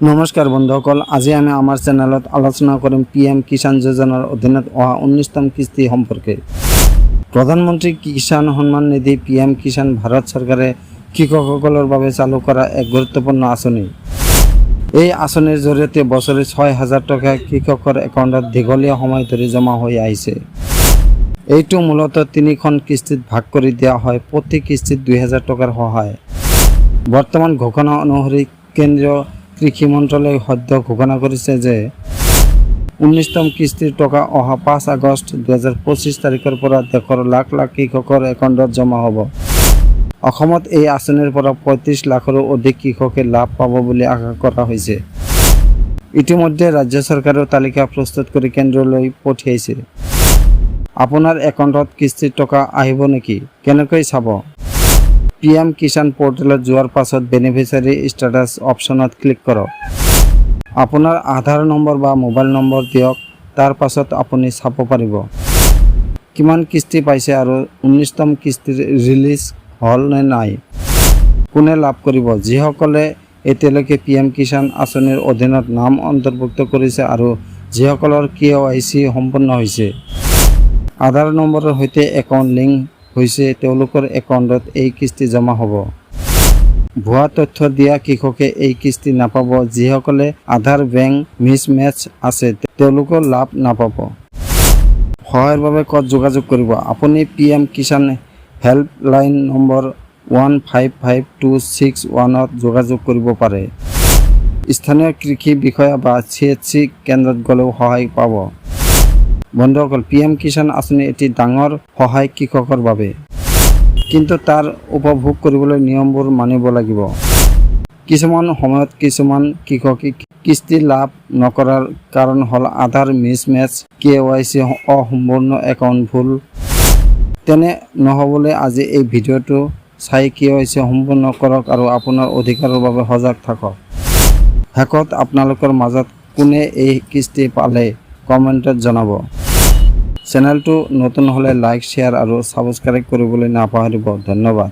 নমস্কাৰ বন্ধুসকল, আজি আমি আমাৰ চেনেলত আলোচনা কৰিম PM কিষাণ যোজনাৰ অধীনত অহা 19তম কিস্তি সম্পৰ্কে। প্ৰধানমন্ত্ৰী কিষাণ সন্মান নিধি PM কিষাণ ভাৰত চৰকাৰে কৃষকসকলৰ বাবে চালু কৰা এক গুৰুত্বপূৰ্ণ আঁচনি। এই আঁচনিৰ জৰিয়তে বছৰি ৬,০০০ টকা কৃষকৰ একাউণ্টত দীঘলীয়া সময় ধৰি জমা হৈ আহিছে। এইটো মূলতঃ ৩খন কিস্তিত ভাগ কৰি দিয়া হয়, প্ৰতি কিস্তিত ২,০০০ টকাৰ সহায়। বৰ্তমান ঘোষণা অনুসৰি কেন্দ্ৰীয় কৃষি মন্ত্ৰালয়ে সদ্য ঘোষণা কৰিছে যে 19তম কিস্তিৰ টকা অহা ৫ আগষ্ট ২০২৫ তাৰিখৰ পৰা দেশৰ লাখ লাখ কৃষকৰ একাউণ্টত জমা হ'ব। অসমত এই আঁচনিৰ পৰা ৩৫ লাখৰো অধিক কৃষকে লাভ পাব বুলি আশা কৰা হৈছে। ইতিমধ্যে ৰাজ্য চৰকাৰেও তালিকা প্ৰস্তুত কৰি কেন্দ্ৰলৈ পঠিয়াইছে। আপোনাৰ একাউণ্টত কিস্তিৰ টকা আহিব নেকি? কেনেকৈ চাব? PM কিষাণ পৰ্টেলত যোৱাৰ পাছত বেনিফিচিয়াৰী ষ্টেটাছ অপশ্যনত ক্লিক কৰক। আপোনাৰ আধাৰ নম্বৰ বা মোবাইল নম্বৰ দিয়ক। তাৰ পাছত আপুনি চাব পাৰিব কিমান কিস্তি পাইছে আৰু 19তম কিস্তিৰ ৰিলিজ হ'ল নে নাই, কোনে লাভ কৰিব। যিসকলে এতিয়ালৈকে PM কিষাণ আঁচনিৰ অধীনত নাম অন্তৰ্ভুক্ত কৰিছে আৰু যিসকলৰ KYC সম্পূৰ্ণ হৈছে, আধাৰ নম্বৰৰ সৈতে একাউণ্ট লিংক হৈছে, তেওঁলোকৰ একাউণ্টত এই কিস্তি জমা হ'ব। ভুৱা তথ্য দিয়া কৃষকে এই কিস্তি নাপাব। যিসকলে আধাৰ বেংক মিছমেচ আছে, তেওঁলোকেও লাভ নাপাব। সহায়ৰ বাবে ক'ত যোগাযোগ কৰিব? আপুনি PM কিষাণ হেল্পলাইন নম্বৰ 155261ত যোগাযোগ কৰিব পাৰে। স্থানীয় কৃষি বিষয়া বা CHC কেন্দ্ৰত গ'লেও সহায় পাব। বন্ধুসকল, PM কিষাণ আঁচনি এটি ডাঙৰ সহায় কৃষকৰ বাবে, কিন্তু তাৰ উপভোগ কৰিবলৈ নিয়মবোৰ মানিব লাগিব। কিছুমান সময়ত কিছুমান কৃষকে কিস্তি লাভ নকৰাৰ কাৰণ হ'ল আধাৰ মিছমেচ, KYC অসম্পূৰ্ণ, একাউণ্ট ভুল। তেনে নহ'বলৈ আজি এই ভিডিঅ'টো চাই KYC সম্পূৰ্ণ কৰক আৰু আপোনাৰ অধিকাৰৰ বাবে সজাগ থাকক। শেষত আপোনালোকৰ মাজত কোনে এই কিস্তি পালে কমেণ্টত জনাব। চেনেলটো নতুন হ'লে লাইক, শ্বেয়াৰ আৰু ছাবস্ক্ৰাইব কৰিবলৈ নাপাহৰিব। ধন্যবাদ।